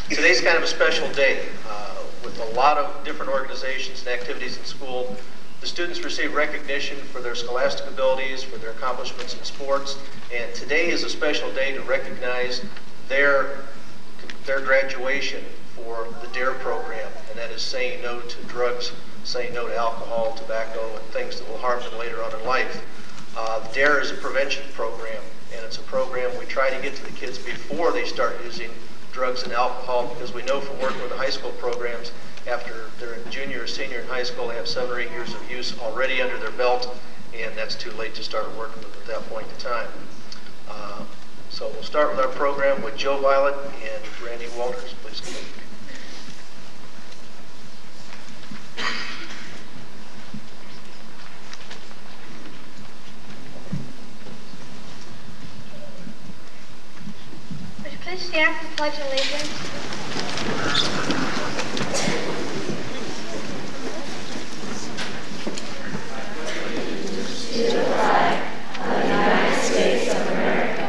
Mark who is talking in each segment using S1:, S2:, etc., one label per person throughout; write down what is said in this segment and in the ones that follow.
S1: Today's kind of a special day with a lot of different organizations and activities in school. The students receive recognition for their scholastic abilities, for their accomplishments in sports, and today is a special day to recognize their graduation for the D.A.R.E program, and that is saying no to drugs, saying no to alcohol, tobacco, and things that will harm them later on in life. D.A.R.E is a prevention program, and it's a program we try to get to the kids before they start using drugs and alcohol, because we know from working with the high school programs, after they're in junior or senior in high school, they have 7 or 8 years of use already under their belt, and that's too late to start working with them at that point in time. So we'll start with our program with Joe Violet and Randy Walters. Please come in.
S2: Please stand for the Pledge of Allegiance.
S3: To the flag of the United States of America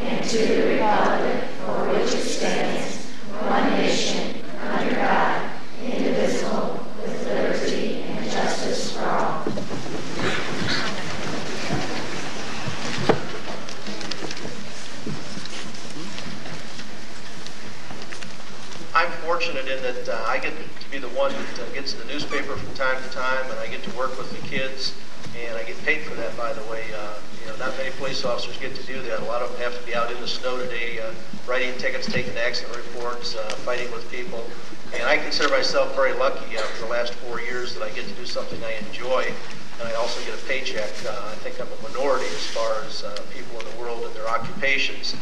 S3: and to the republic for which it stands, one nation, under God, indivisible, with liberty and justice for all.
S1: I'm fortunate in that I get to be the one that gets in the newspaper from time to time, and I get to work with the kids, and I get paid for that, by the way. Not many police officers get to do that. A lot of them have to be out in the snow today, writing tickets, taking accident reports, fighting with people. And I consider myself very lucky for the last 4 years that I get to do something I enjoy, and I also get a paycheck. I think I'm a minority as far as people in the world and their occupations.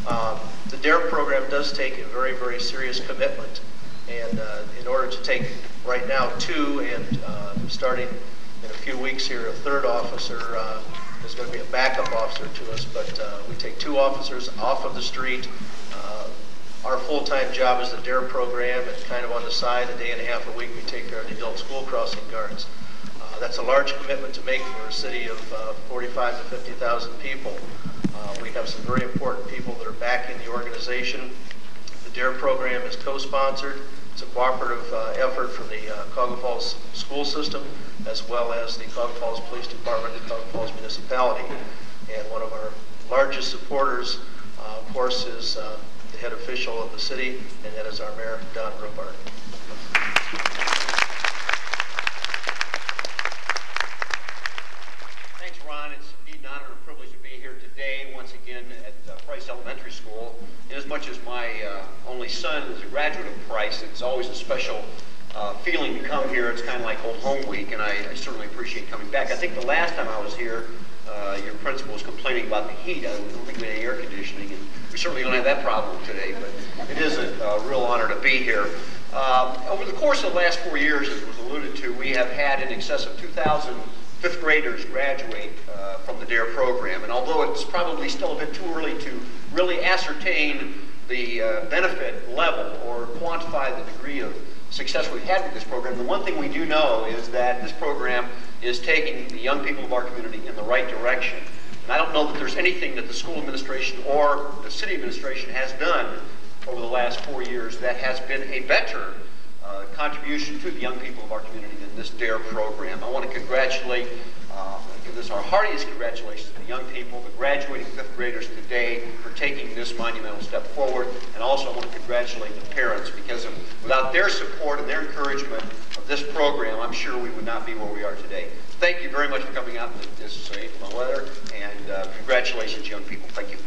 S1: The D.A.R.E program does take a very, very serious commitment, and in order to take right now 2, and starting in a few weeks here, a 3rd officer is going to be a backup officer to us, but we take 2 officers off of the street. Our full-time job is the D.A.R.E program, and kind of on the side, a day and a half a week, we take care of the adult school crossing guards. That's a large commitment to make for a city of 45 to 50,000 people. We have some very important people that are backing the organization. The D.A.R.E program is co-sponsored. It's a cooperative effort from the Cuyahoga Falls school system, as well as the Cuyahoga Falls Police Department and the Cuyahoga Falls municipality. And one of our largest supporters, of course, is the head official of the city, and that is our mayor, Don Ruppart.
S4: Thanks, Ron. It's indeed an honor and privilege to be here today, once again, at Price Elementary School. Inasmuch as my only son is a graduate of Price, it's always a special feeling to come here. It's kind of like old home week, and I certainly appreciate coming back. I think the last time I was here, your principal was complaining about the heat. I don't think we had any air conditioning, and we certainly don't have that problem today, but it is a real honor to be here. Over the course of the last 4 years, as was alluded to, we have had in excess of 2,000 fifth graders graduate from the D.A.R.E program, and although it's probably still a bit too early to really ascertain the benefit level or quantify the degree of success we've had with this program, the one thing we do know is that this program is taking the young people of our community in the right direction. And I don't know that there's anything that the school administration or the city administration has done over the last 4 years that has been a better contribution to the young people of our community than this D.A.R.E program. I want to congratulate, give this our heartiest congratulations to the young people, the graduating fifth graders today for taking this monumental step forward. And also I want to congratulate the parents, because without their support and their encouragement of this program, I'm sure we would not be where we are today. Thank you very much for coming out in this weather, and congratulations. Congratulations, young people. Thank you.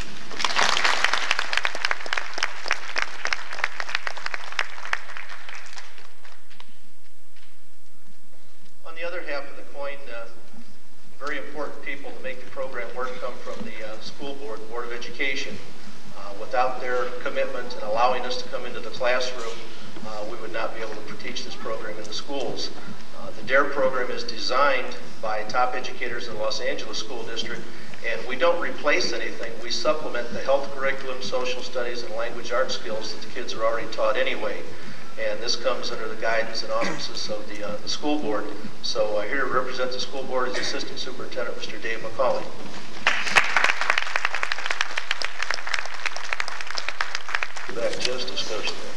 S1: On the other half of the coin, very important people to make the program work come from the school board, Board of Education. Without their commitment and allowing us to come into the classroom, we would not be able to teach this program in the schools. The D.A.R.E program is designed by top educators in the Los Angeles School District, and we don't replace anything. We supplement the health curriculum, social studies, and language arts skills that the kids are already taught anyway. And this comes under the guidance and auspices of the school board. So here to represent the school board is Assistant Superintendent Mr. Dave McCauley. Back just a skosh there.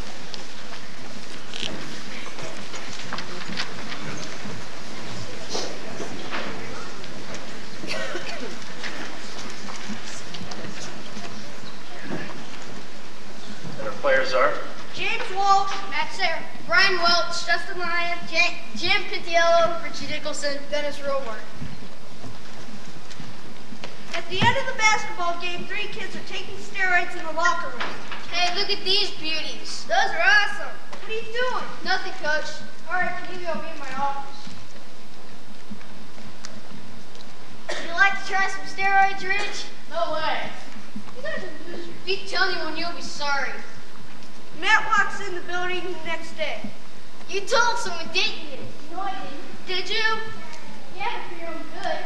S1: And our players are
S2: James Wolf, Matt Sayre, Brian Welch, Justin Lyon, Jim Pitiello, Richie Nicholson, Dennis Roebuck.
S5: At the end of the basketball game, 3 kids are taking steroids in the locker room.
S2: Hey, look at these beauties.
S5: Those are awesome. What are you doing?
S2: Nothing, Coach. All right, maybe I'll be in my office.
S5: Would you like to try some steroids, Rich?
S2: No way. You guys are losers. If you tell anyone, you'll be sorry.
S5: Matt walks in the building the next day.
S2: You told someone, didn't you?
S5: No, I didn't.
S2: Did you?
S5: Yeah, but for your own good.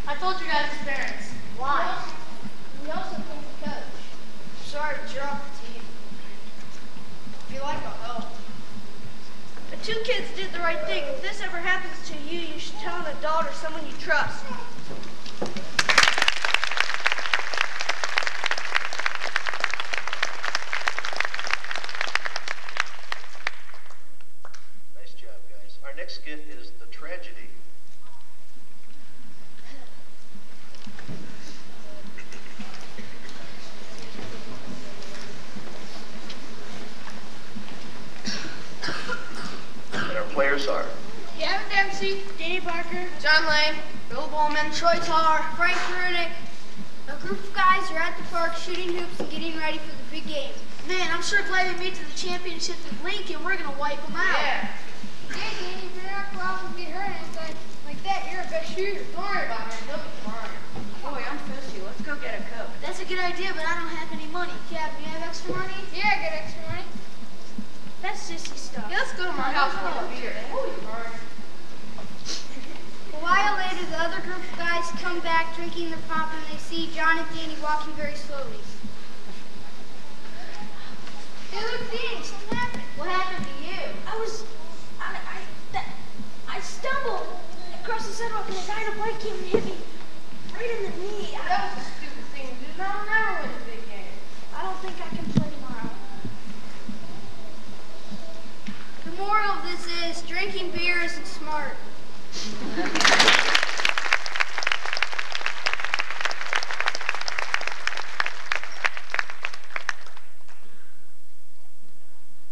S2: I told your guys' parents.
S5: Why?
S2: We also told the coach. Sorry to cheer off the team. If you like, I'll help.
S5: The 2 kids did the right thing. If this ever happens to you, you should tell an adult or someone you trust.
S1: nice job, guys. Our next skit is The Tragedy. And our players are
S2: Gavin Dempsey,
S5: Danny Barker.
S2: John Lane, Bill Bowman, Troy Tar, Frank Runick. A group of guys are at the park shooting hoops and getting ready for the big game.
S5: Man, I'm sure glad we made it to the championship with Lincoln. We're going to wipe them out.
S2: Yeah. Hey, Danny, if you're not problem get hurt or anything like that, you're a best shooter. Don't worry about it. They'll be fine.
S5: Boy, I'm thirsty. Let's go get a Coke. That's a good idea, but I don't have any money.
S2: Yeah, do you have extra money? Yeah, I got extra money.
S5: That's sissy stuff.
S2: Yeah, let's go to my house and get a beer. A while later, the other group of guys come back drinking their pop and they see John and Danny walking very slowly. Hey, look, Danny, something happened.
S5: What happened to you? I stumbled across the sidewalk and a guy in a bike came and hit me right in the knee.
S2: That was a stupid thing to do. I'll never win a big game.
S5: I don't think I can play tomorrow.
S2: The moral of this is drinking beer isn't smart.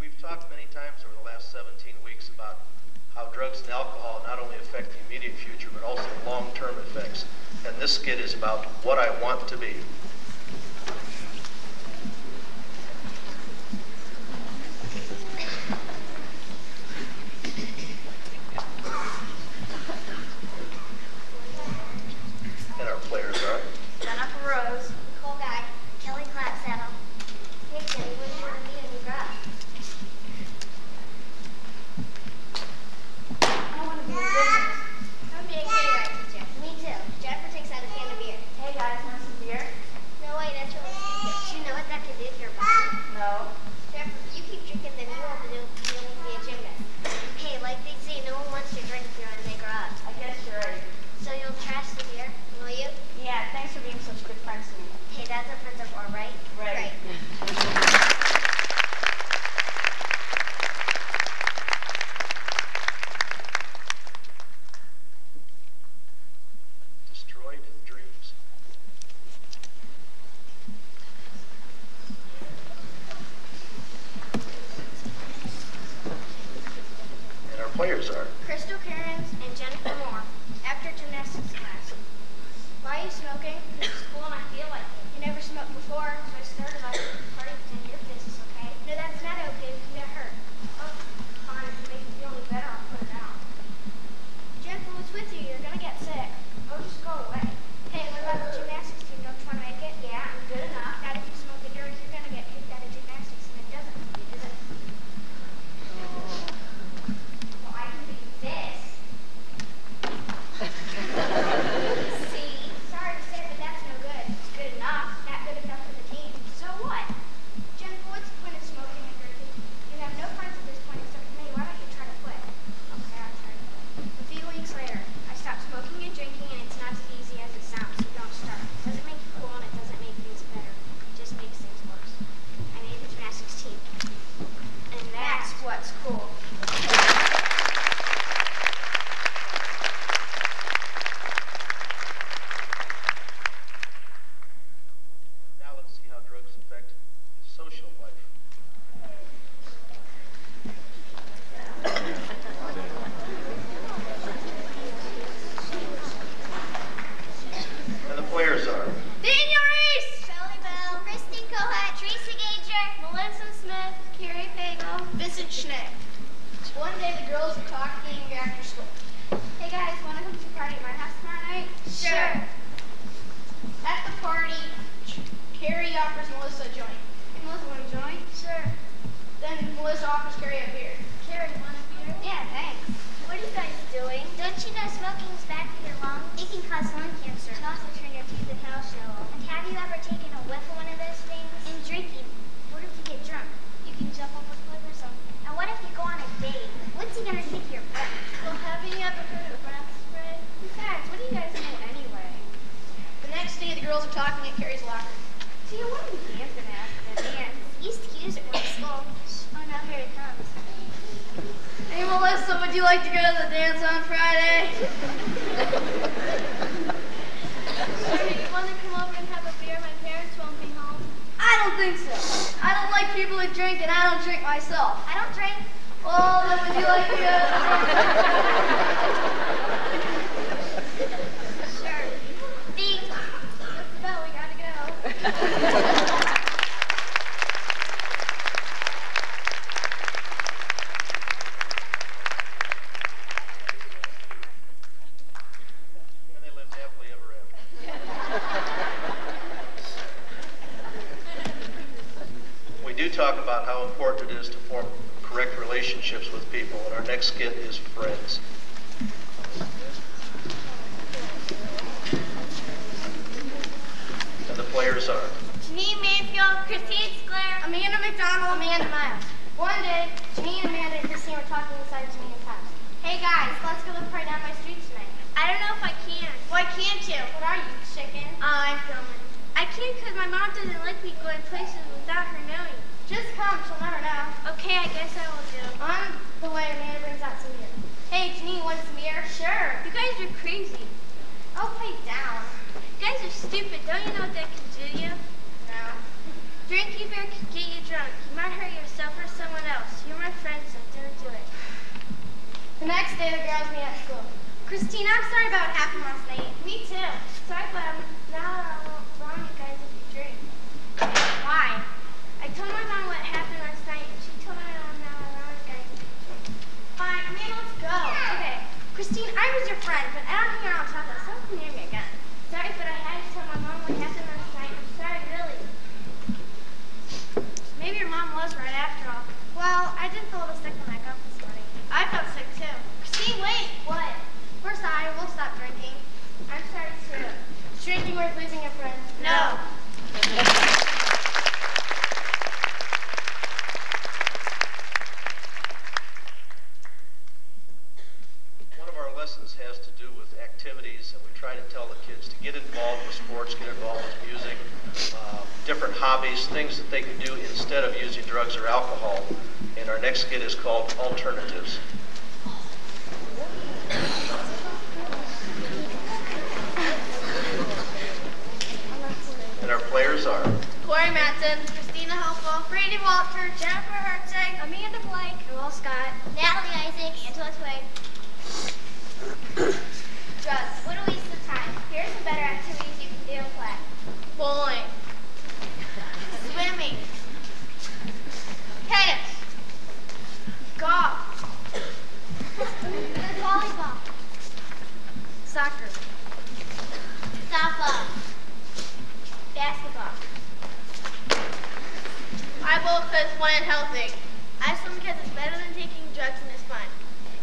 S1: We've talked many times over the last 17 weeks about how drugs and alcohol not only affect the immediate future, but also long-term effects. And this skit is about what I want to be. And our players are
S5: Jennifer Rose.
S3: Nicole Guy, Kelly Clapsaddle. Hey, Kenny, what do you want to be in your garage?
S5: I want to be in business.
S3: I'm being a kindergarten teacher. Me too. Jennifer takes out a can of beer.
S5: Hey guys, want some beer?
S2: a joint. Hey, Melissa, want a joint?
S5: Sure.
S2: Then Melissa offers Carrie a beer.
S5: Carrie, want a beer?
S2: Yeah, thanks.
S5: What are you guys doing?
S6: Don't you know smoking is bad for your lungs? It can cause lung cancer. It can also turn your teeth and house yellow. And have you ever taken a whiff of one of those things? And drinking. What if you get drunk? You can jump off a cliff or something. And what if you go on a date? What's he gonna take your breath?
S5: Well, haven't you ever heard of breath spray?
S2: Besides, what do you guys know anyway? The next day, the girls are talking at Carrie's locker. Tia, what are we dancing at? The dance.
S6: Used to use it when school. Oh no, here it comes.
S2: Hey, Melissa, would you like to go to the dance on Friday?
S5: Sure, you want to come over and have a beer? My parents won't be home.
S2: I don't think so. I don't like people who drink, and I don't drink myself.
S6: I don't drink.
S2: Well, then would you like to go to the
S6: Sure. Ding.
S5: That's the bell. We gotta go.
S1: And they lived happily ever after. We do talk about how important it is to form correct relationships with people, and our next skit is Friends. And the players are
S5: Janine Mayfield, Christine Sclair,
S2: Amanda McDonald, Amanda Miles. One day, Janine, Amanda, and Christine were talking inside Janine's house.
S6: Hey guys, let's go look right down my street tonight.
S5: I don't know if I can. Why can't you?
S2: What are you, chicken?
S5: I'm filming. I can't because my mom doesn't like me going places without her knowing.
S2: Just come, she'll never know.
S5: Okay, I guess I will do.
S2: On the way, Amanda brings out some beer. Hey, Janine, want some beer? Sure.
S5: You guys are crazy.
S2: I'll pay down.
S5: You guys are stupid. Don't you know what that can do to you?
S2: No.
S5: Drinking beer can get you drunk. You might hurt yourself or someone else. You're my friend, so don't do it.
S2: The next day, the girls meet at school. Christine, I'm sorry about what happened last night.
S5: Me too. Sorry, but now I won't wrong you guys if you drink.
S2: Why?
S5: I told my mom what happened last night, and she told my mom now I wrong you guys.
S2: Fine, Amanda, let's go. Okay. Christine, I was your friend, but I don't hang around chocolate, so don't come near me again.
S5: Sorry, but I had to tell my mom what happened last night. I'm sorry, really.
S2: Maybe your mom was right after all.
S5: Well, I didn't feel a little sick when I got up this morning. I felt sick too.
S2: Christine, wait. What? We're sorry. We'll stop drinking.
S5: I'm sorry too.
S2: Is drinking worth losing a friend?
S5: No.
S1: one of our lessons has to do with activities, and we try to tell the kids to get involved with sports, get involved with music, different hobbies, things that they can do instead of using drugs or alcohol. And our next skit is called Alternatives. And our players are
S5: Corey Matson, Christina Helfel, Brandy Walter, Jennifer Hertzeg, Amanda Blake,
S2: Will Scott.
S6: Natalie Isaac, Angela Twig. Drugs. What a waste of time. Here are some better activities you can do and play.
S5: bowling, swimming, tennis, golf,
S6: Volleyball.
S2: Soccer.
S6: Softball. Basketball.
S5: I bowl because it's fun and healthy. I swim because it's better than taking drugs and it's fun.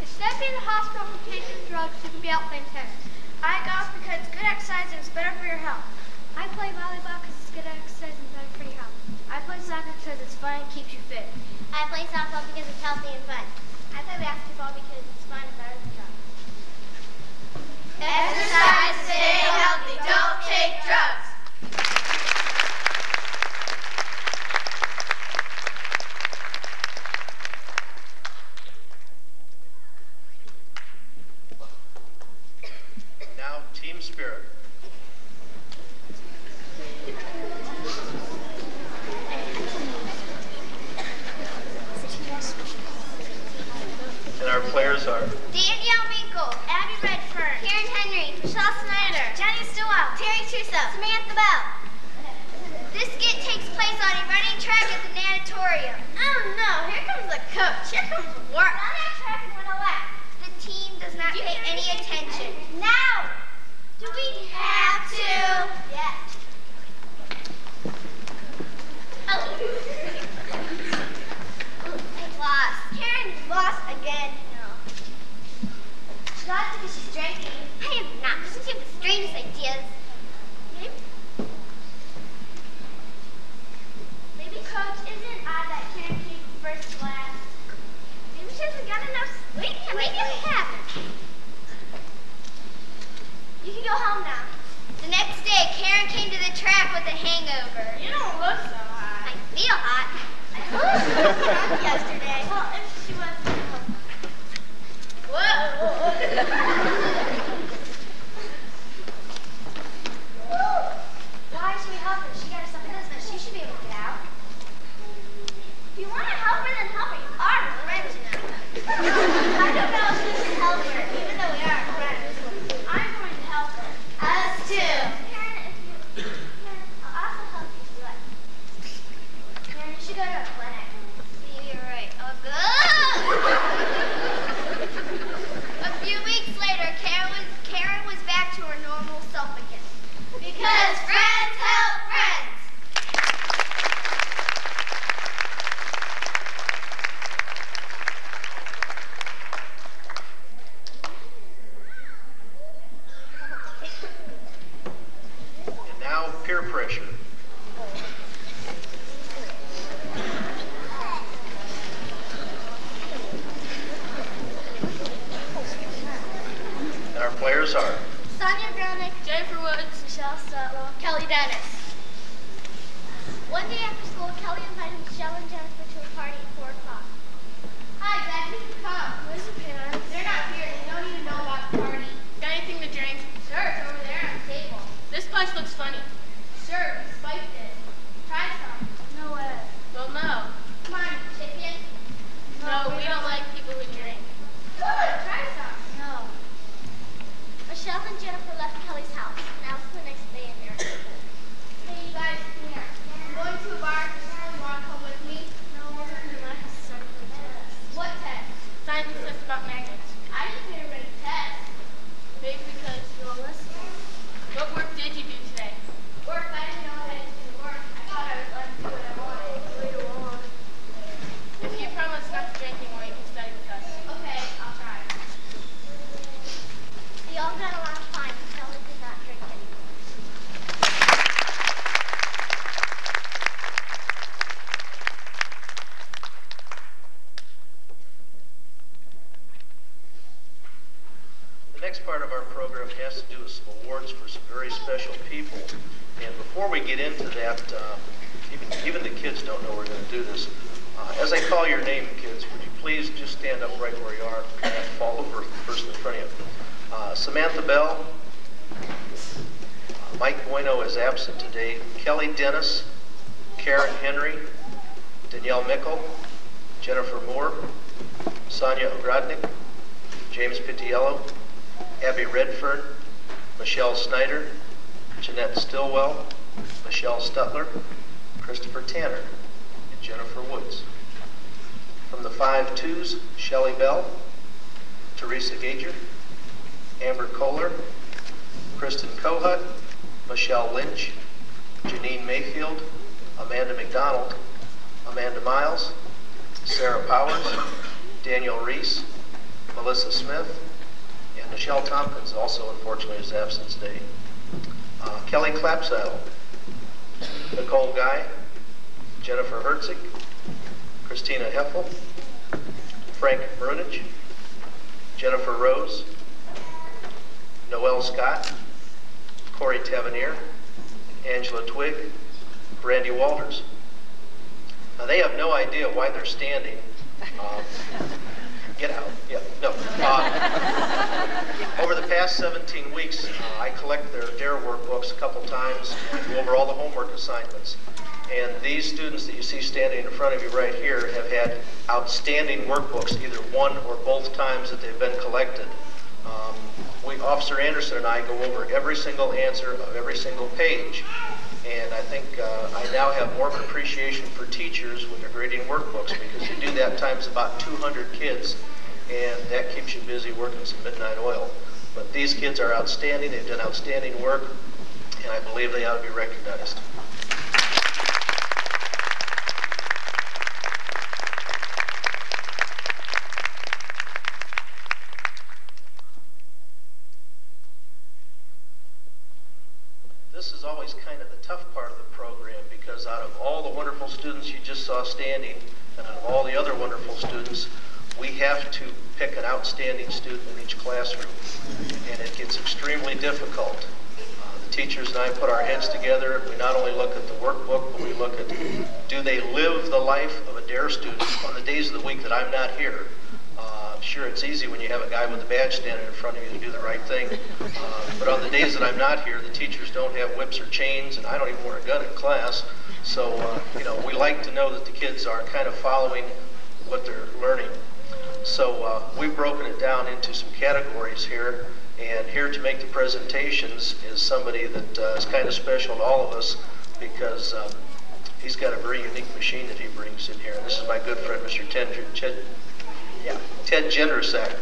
S2: Instead of being in the hospital for taking drugs, you can be out playing tennis.
S5: I golf because it's good exercise and it's better for your health.
S2: I play volleyball because it's good exercise and better for your health. I play soccer because it's fun and keeps you fit.
S6: I play softball because it's healthy and fun. I play basketball because it's fun and better than drugs.
S5: Exercise, stay healthy, don't take drugs.
S1: now Team Spirit. And our players are
S6: Danielle Winkle, Abby Redfern, Karen Henry, Michelle Snyder, Jenny Stillwell, Terry Trusso, Samantha Bell. This skit takes place on a running track at the natatorium.
S5: Oh no, here comes the coach. Here comes work.
S6: Run that track and win a lap. The team does not pay any attention. Now! Do we have to? Yes. Not because she's drinking. I am not. Listen to the strangest ideas. Maybe Coach isn't odd that Karen came first class. Maybe she hasn't got enough sleep. Yeah, maybe I haven't. You can go home now. The next day, Karen came to the track with a hangover.
S5: You don't look so hot.
S6: I feel hot. I hope she was drunk yesterday. Well, if she was, why should we help her? She got herself in this mess. She should be able to get out. If you want to help her, then help her. You are friends, you know. I don't know if we should help her, even though we are friends. I'm going to help her. Us too. Karen, I'll also help you if you like. Karen, you should go to a clinic. You're right. I'll go. A few weeks later, Karen was back to her normal self again. Because friends help friends.
S1: And now, peer pressure. And our players are
S6: Sonia Gronick,
S5: Jennifer Woods.
S6: Michelle Sutlow, Kelly Dennis. One day after school, Kelly invited Michelle and Jennifer to a party at 4 o'clock. Hi, Dad. You can come. Where's the parents? They're not here. They don't even know about the party.
S5: Got anything to drink?
S6: Sure, it's over there on the table.
S5: This punch looks funny.
S6: Sure, we spiked it. Try some. No way.
S5: Well, no.
S6: Come on, chicken.
S5: No, we don't like people who drink.
S6: Good, try some. No. Michelle and Jennifer left Kelly's house. Now it's the next day in there. Hey, you guys, come here. I'm going to a bar. Does anyone want to come with me? No, we're going to my house to start the test. What test?
S5: Science test about magnets.
S6: I didn't hear any test.
S5: Maybe because you don't listen. What work did you do today?
S6: Work, I didn't know I had to do work. I thought I was allowed to do what I wanted. Later on.
S5: If you promise not to drink anymore, you can study with us.
S6: Okay, I'll try. We all got along fine until we could not drink anymore.
S1: The next part of our program has to do with some awards for some very special people. And before we get into that, even the kids don't know we're going to do this. As I call your name, kids, would you please just stand up right where you are and fall over the person in front of you. Samantha Bell. Mike Bueno is absent today. Kelly Dennis. Karen Henry. Danielle Mickle. Jennifer Moore. Sonia Ogrodnik. James Pittiello. Abby Redfern. Michelle Snyder. Jeanette Stillwell. Michelle Stutler. Christopher Tanner. And Jennifer Woods. From the 5-2s, Shelley Bell. Teresa Gager. Amber Kohler. Kristen Kohut. Michelle Lynch. Janine Mayfield. Amanda McDonald. Amanda Miles. Sarah Powers. Daniel Reese. Melissa Smith. And Michelle Tompkins also unfortunately is absent today. Kelly Clapsaddle. Nicole Guy. Jennifer Herzig. Christina Heffel. Frank Brunich. Jennifer Rose. Noelle Scott. Corey Tavernier. Angela Twigg. Randy Walters. Now they have no idea why they're standing. Get out. Yeah, no. Over the past 17 weeks, I collect their D.A.R.E workbooks a couple times and go over all the homework assignments. And these students that you see standing in front of you right here have had outstanding workbooks either one or both times that they've been collected. Officer Anderson and I go over every single answer of every single page. And I think I now have more of an appreciation for teachers when they're grading workbooks because you do that times about 200 kids, and that keeps you busy working some midnight oil. But these kids are outstanding. They've done outstanding work, and I believe they ought to be recognized. because out of all the wonderful students you just saw standing, and out of all the other wonderful students, we have to pick an outstanding student in each classroom, and it gets extremely difficult. The teachers and I put our heads together. We not only look at the workbook, but we look at, do they live the life of a D.A.R.E student on the days of the week that I'm not here? Sure, it's easy when you have a guy with a badge standing in front of you to do the right thing, but on the days that I'm not here, the teachers don't have whips or chains, and I don't even wear a gun in class. So, we like to know that the kids are kind of following what they're learning. So we've broken it down into some categories here, and here to make the presentations is somebody that is kind of special to all of us because he's got a very unique machine that he brings in here. And this is my good friend, Mr. Ted Jendersack.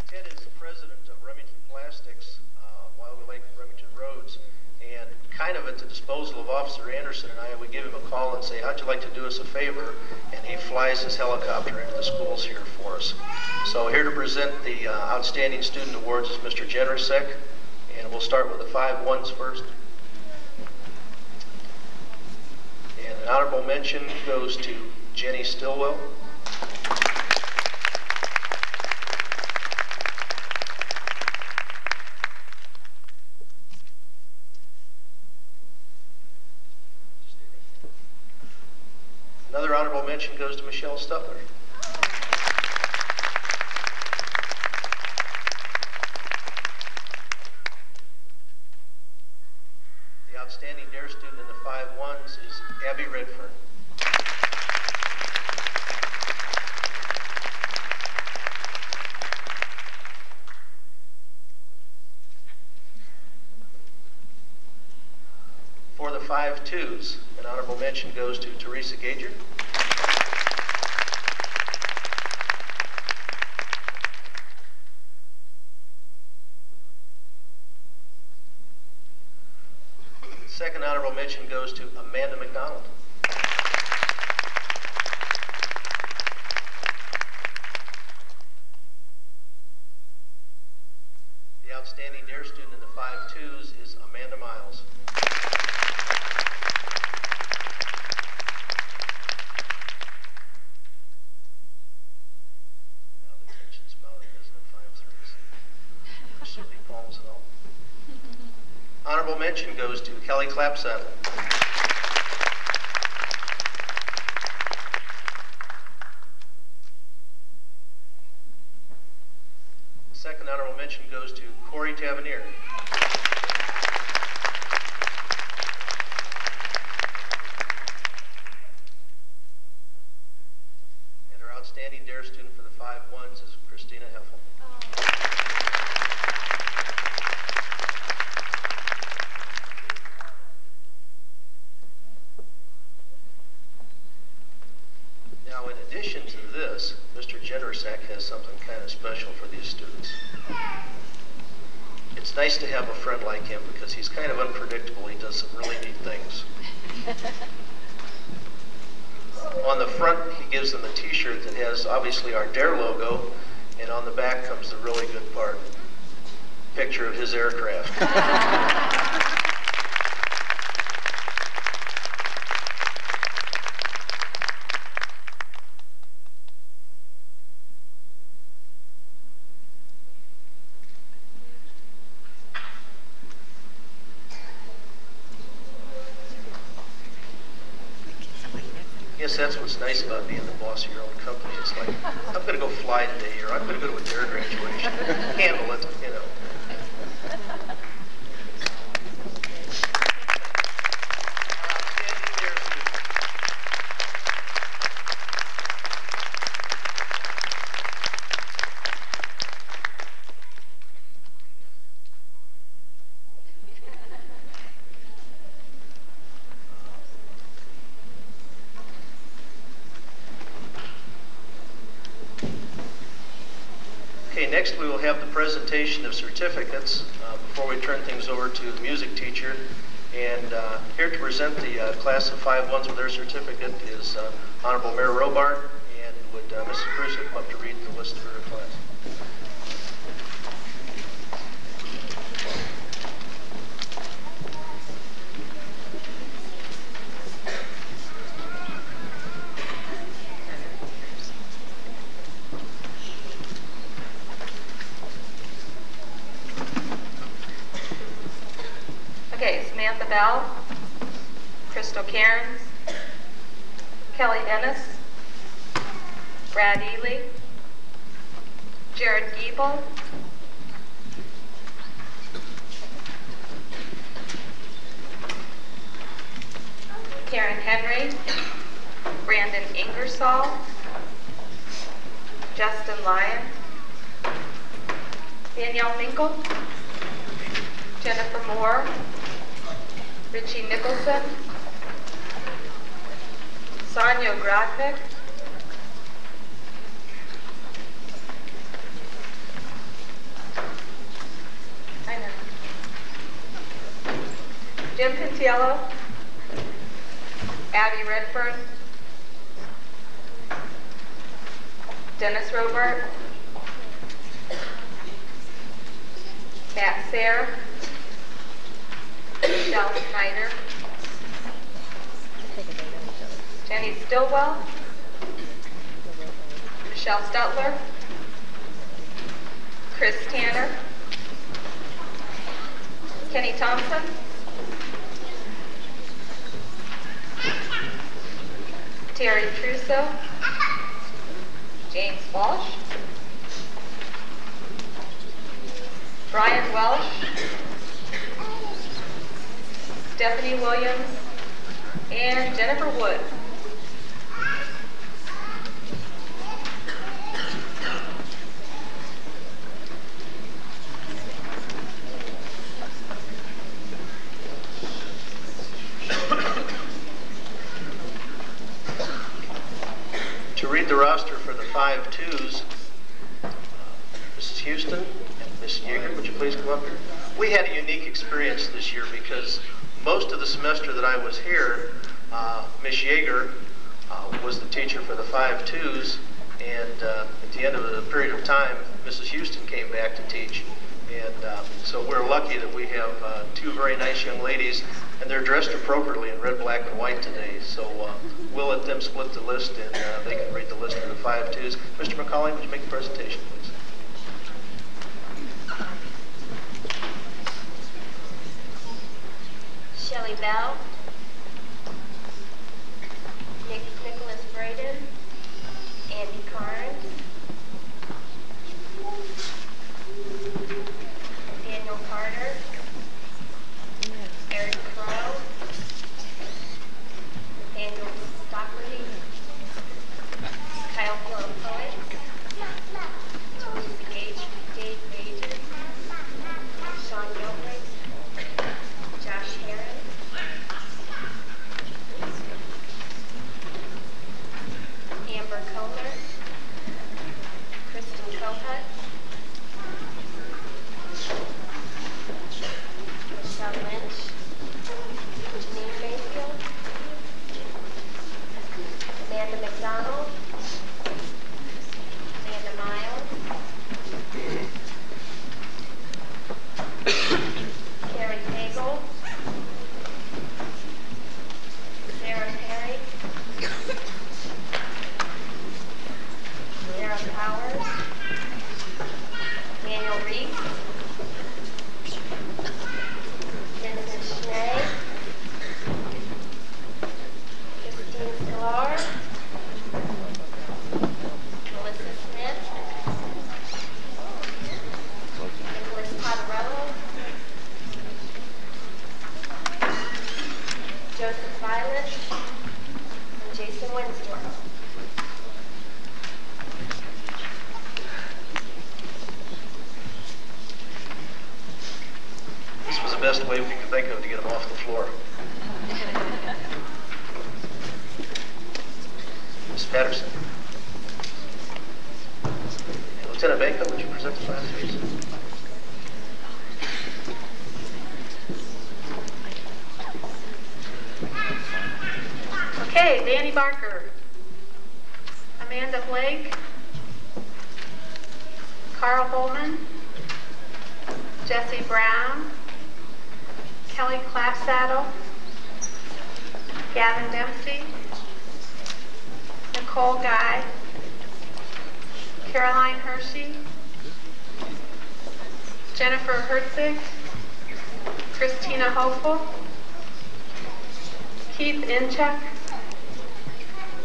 S1: Ted is the president of Remington Plastics on Cuyahoga Lake and Remington Roads, and kind of at the disposal of Officer Anderson and I, we give him a call and say, how'd you like to do us a favor? And he flies his helicopter into the schools here for us. So here to present the Outstanding Student Awards is Mr. Jendersack, and we'll start with the 5 1s first. And an honorable mention goes to Jenny Stillwell. Another honorable mention goes to Michelle Stuffler. The outstanding D.A.R.E student in the 5 1s is Abby Redfern. For the 5 2s, an honorable mention goes to Teresa Gager. Second honorable mention goes to Amanda McDonald. The outstanding D.A.R.E student in the 5 2s is Amanda Miles. Now the tension's mounting, isn't it? 5 3s. Sweaty palms and all. Honorable mention goes to Kelly Clapsaddle. Second honorable mention goes to Corey Tavernier. And our outstanding D.A.R.E student for the 5 1s is Christina Heffel. Now, in addition to this, Mr. Jendersack has something kind of special for these students. It's nice to have a friend like him because he's kind of unpredictable. He does some really neat things. On the front, he gives them a t-shirt that has obviously our D.A.R.E logo, and on the back comes the really good part. Picture of his aircraft. I guess that's what's nice about being the boss of your own company. It's like, I'm going to go fly today, or I'm going to go to a D.A.R.E graduation. Handle it, you know. Outstanding D.A.R.E student. Okay, next we will have the presentation of certificates before we turn things over to the music teacher. And here to present the class of 5 1s with their certificate is Honorable Mayor Robart, and would Mrs. Crusoe come up to read the list for her class.
S3: Okay, Samantha Bell, Crystal Cairns, Kelly Dennis, Brad Ely, Jared Giebel, Karen Henry, Brandon Ingersoll, Justin Lyon, Danielle Finkel, Jennifer Moore, Richie Nicholson, Sonia Grodnick, I know, Jim Pintiello, Abby Redfern, Dennis Robert, Matt Sayre, Michelle Snyder, Jenny Stillwell, Michelle Stutler, Chris Tanner, Kenny Thompson, Terry Trusso, James Walsh, Brian Welsh, Stephanie Williams, and Jennifer Wood.
S1: To read the roster for the 5-2s, Mrs. Houston and Miss Yeager, would you please come up here? We had a unique experience this year because most of the semester that I was here, Miss Yeager was the teacher for the 5-2s, and at the end of the period of time, Mrs. Houston came back to teach. And so we're lucky that we have two very nice young ladies, and they're dressed appropriately in red, black, and white today. So we'll let them split the list, and they can read the list for the 5-2s. Mr. McCauley, would you make the presentation, please?
S6: Shelley Bell, Nicholas Braden, Andy Carnes, Daniel Carter, Eric Crow, Daniel Stockley, Kyle Poet, Dave Bader, Sean Gilbert, Josh Harris, Amber Kohler, Kristen Cohut, Michelle Lynch, Janine Mayfield, Amanda McDonald, Amanda Miles, Carrie Nagel, Sarah Perry, Sarah Powers, Daniel Reese, Vincent Schnee, Christine Sklar, Melissa Smith, Nicholas Potarello, Joseph Violet, and Jason Winsdorf.
S1: This was the best way we could think of to get them off the floor. Ms. Patterson. And Lieutenant Baker, would you present the 5-2s?
S3: Okay, Danny Barker, Amanda Blake, Carl Holman, Jesse Brown, Kelly Clapsaddle, Gavin Dempsey, Nicole Guy, Caroline Hershey, Jennifer Herzig,
S7: Christina Hopeful, Keith Inchuck,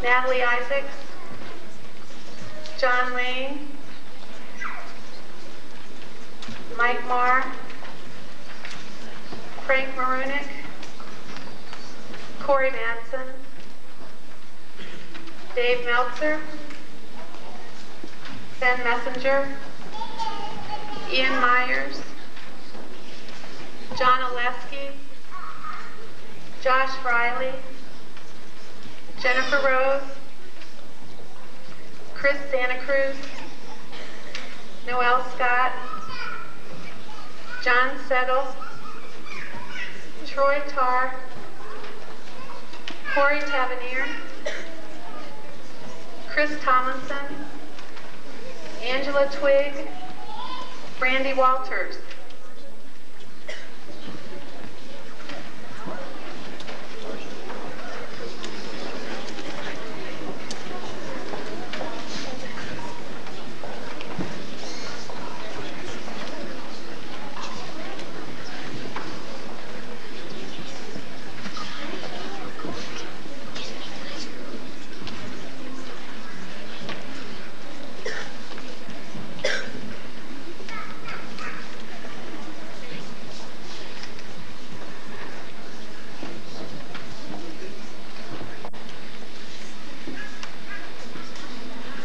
S7: Natalie Isaacs, John Lane, Mike Marr, Frank Marunik, Corey Manson, Dave Meltzer, Ben Messenger, Ian Myers, John Oleski, Josh Riley, Jennifer Rose, Chris Santa Cruz, Noel Scott, John Settle, Troy Tarr, Corey Tavernier, Chris Tomlinson, Angela Twigg, Brandy Walters.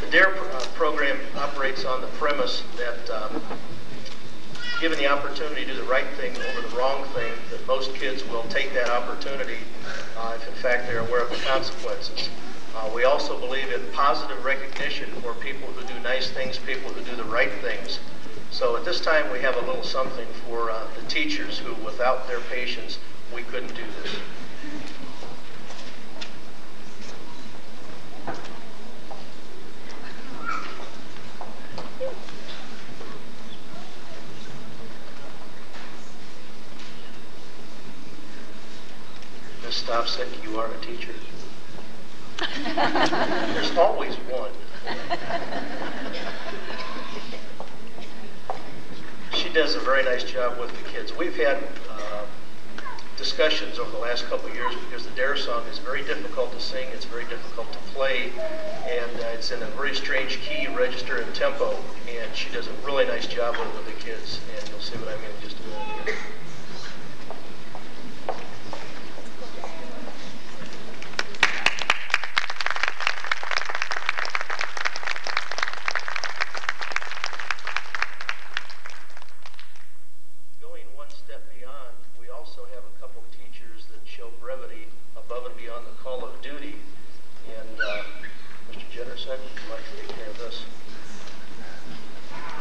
S1: The D.A.R.E. program operates on the premise that given the opportunity to do the right thing over the wrong thing, that most kids will take that opportunity if in fact they're aware of the consequences. We also believe in positive recognition for people who do nice things, people who do the right things. So at this time we have a little something for the teachers who, without their patience, we couldn't do this. Ms. Stopsick, you are a teacher. There's always one. She does a very nice job with the kids. We've had discussions over the last couple of years because the D.A.R.E. song is very difficult to sing, it's very difficult to play, and it's in a very strange key, register, and tempo, and she does a really nice job with the kids, and you'll see what I mean in just a minute here. Above and beyond the call of duty. And Mr. Jennerson, would like to take care of this.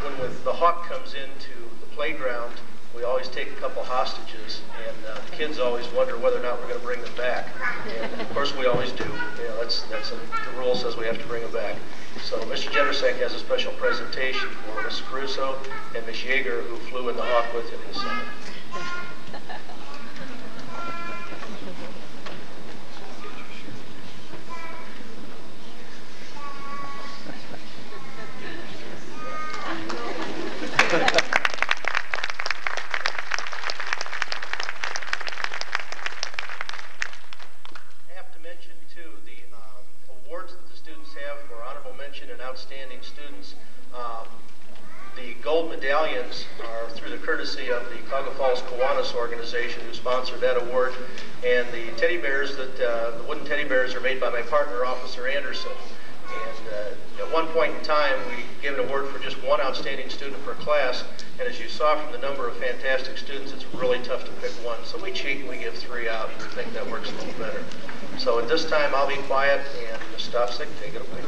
S1: When the hawk comes into the playground, we always take a couple hostages, and the kids always wonder whether or not we're going to bring them back. And of course we always do. You know, the rule says we have to bring them back. So Mr. Jennerson has a special presentation for Ms. Caruso and Ms. Yeager, who flew in the hawk with him this summer. And outstanding students. The gold medallions are through the courtesy of the Cuyahoga Falls Kiwanis organization, who sponsored that award, and the teddy bears, the wooden teddy bears, are made by my partner, Officer Anderson. And at one point in time, we gave an award for just one outstanding student per class, and as you saw from the number of fantastic students, it's really tough to pick one. So we cheat and we give 3 out, and we think that works a little better. So at this time, I'll be quiet, and Ms. Stopsick, take it away.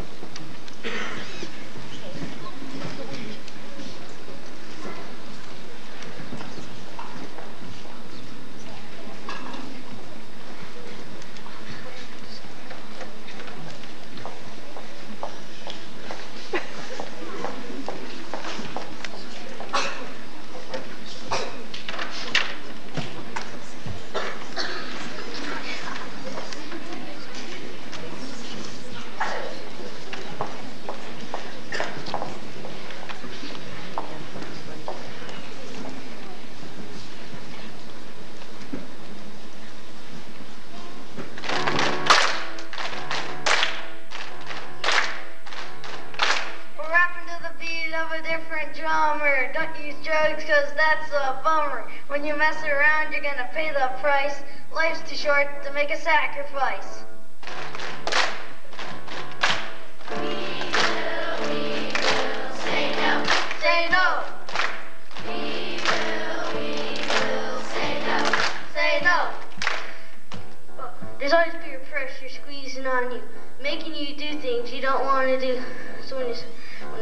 S8: drugs because that's a bummer. When you mess around, you're gonna pay the price. Life's too short to make a sacrifice.
S3: We will say no.
S8: Say no.
S3: We will say no.
S8: Say no. There's always peer pressure squeezing on you, making you do things you don't want to do. So when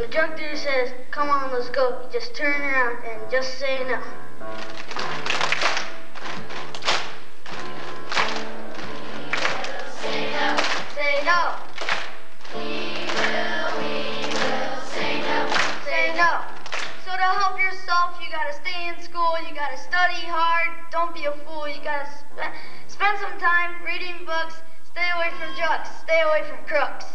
S8: the drug dealer says, come on, let's go, you just turn around and just say no.
S3: Say no.
S8: Say no.
S3: We will say no.
S8: Say no. So to help yourself, you gotta stay in school, you gotta study hard, don't be a fool, you gotta spend some time reading books, stay away from drugs, stay away from crooks.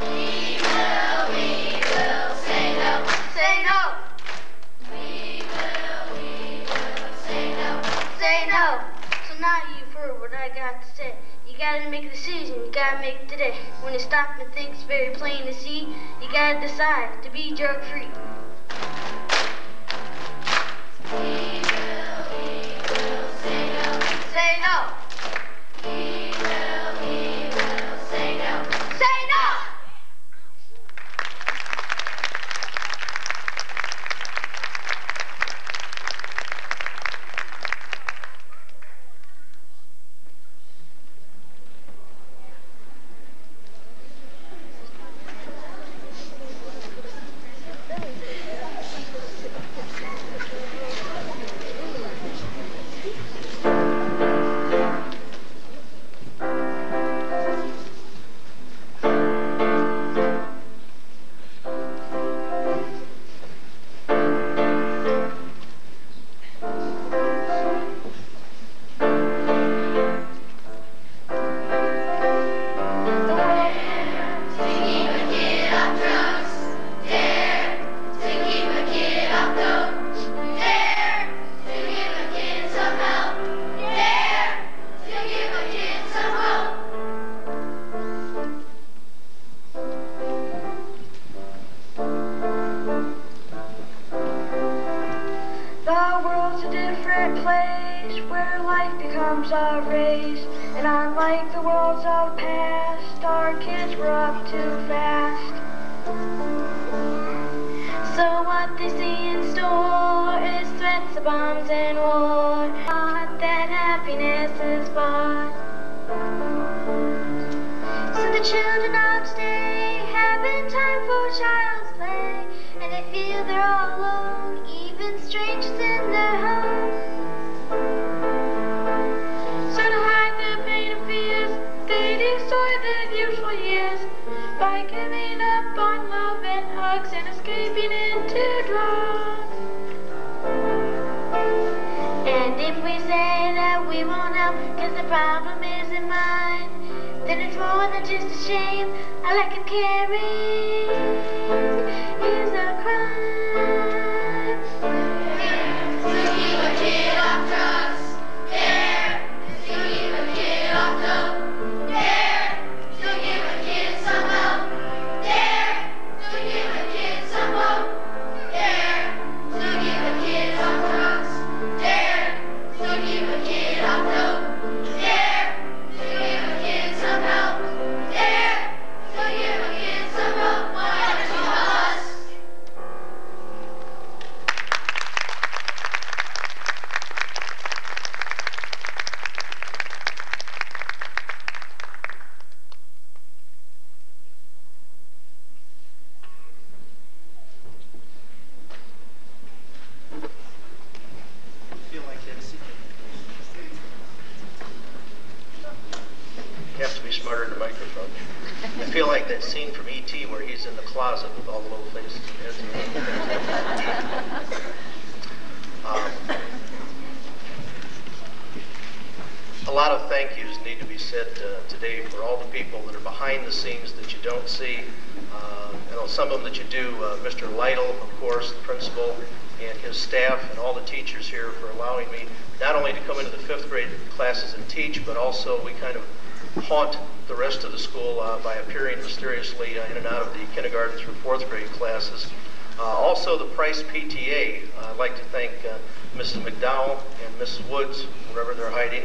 S3: We will say no.
S8: Say no.
S3: We will say no.
S8: Say no. So now you've heard what I got to say. You gotta make a decision, you gotta make it today. When you stop and think, it's very plain to see. You gotta decide to be drug free.
S3: We will say no.
S8: Say no.
S3: We will say no.
S8: Say no. A race, and unlike the worlds of past, our kids were up too fast. So what they see in store is threats of bombs and war, not that happiness is bought. So the children of today having time for child's play, and they feel they're all alone, even strangers in their home. By giving up on love and hugs and escaping into drugs. And if we say that we won't help because the problem isn't mine, then it's more than just a shame. A lack of caring is a crime.
S3: To keep a kid off drugs. Dare to keep a kid off dope. Dare to give a kid some help. Dare to give a kid some hope. Dare to give a kid off drugs. Dare to give a kid off dope. Dare to give a kid some help. Dare to give a kid some hope. Why don't you help us?
S1: Feel like that scene. You have to be smarter than the microphone. I feel like that scene from E.T. where he's in the closet with all the little faces and heads. A lot of thank yous need to be said today for all the people that are behind the scenes that you don't see. Some of them that you do. Mr. Lytle, of course, the principal, and his staff, and all the teachers here for allowing me not only to come into the 5th grade classes and teach, but also we kind of haunt the rest of the school by appearing mysteriously in and out of the kindergarten through 4th grade classes. Also, the Price PTA. I'd like to thank Mrs. McDowell and Mrs. Woods, wherever they're hiding.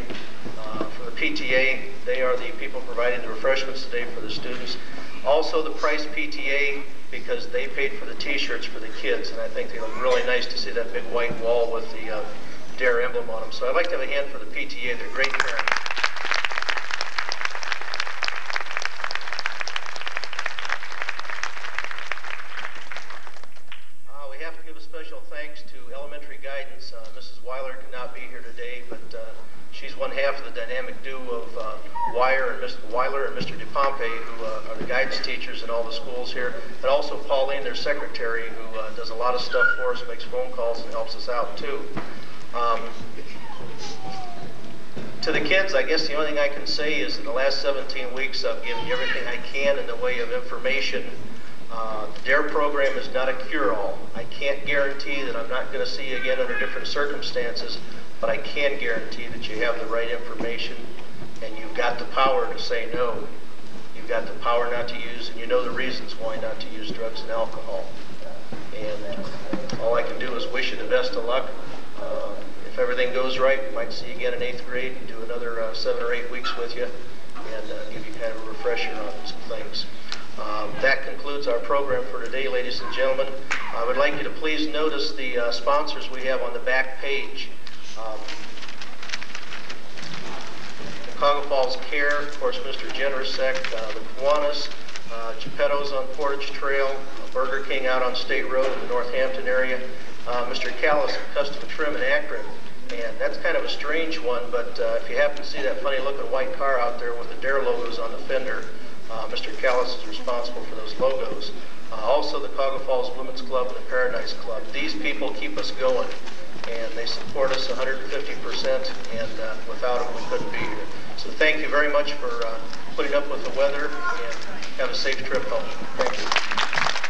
S1: For the PTA, they are the people providing the refreshments today for the students. Also, the Price PTA, because they paid for the T-shirts for the kids, and I think they look really nice to see that big white wall with the D.A.R.E emblem on them. So I'd like to have a hand for the PTA. They're great parents. We have to give a special thanks to elementary guidance. Mrs. Weiler could not be here today, but she's one half of the dynamic duo of Weiler and Mr. DePompe, who are the guidance teachers in all the schools here, and also Pauline, their secretary, who does a lot of stuff for us, makes phone calls, and helps us out too. To the kids, I guess the only thing I can say is in the last 17 weeks I've given you everything I can in the way of information. The D.A.R.E program is not a cure-all. I can't guarantee that I'm not going to see you again under different circumstances, but I can guarantee that you have the right information and you've got the power to say no. You've got the power not to use, and you know the reasons why not to use drugs and alcohol. And all I can do is wish you the best of luck. If everything goes right, we might see you again in 8th grade and do another 7 or 8 weeks with you and give you kind of a refresher on some things. That concludes our program for today, ladies and gentlemen. I would like you to please notice the sponsors we have on the back page. Cuyahoga Falls Care, of course, Mr. Generosek, the Kiwanis, Geppetto's on Portage Trail, Burger King out on State Road in the Northampton area, Mr. Callis, Custom Trim in Akron. And that's kind of a strange one, but if you happen to see that funny looking white car out there with the D.A.R.E logos on the fender, Mr. Callis is responsible for those logos. Also the Cuyahoga Falls Women's Club and the Paradise Club. These people keep us going, and they support us 150%, and without them we couldn't be here. So thank you very much for putting up with the weather, and have a safe trip home. Thank you.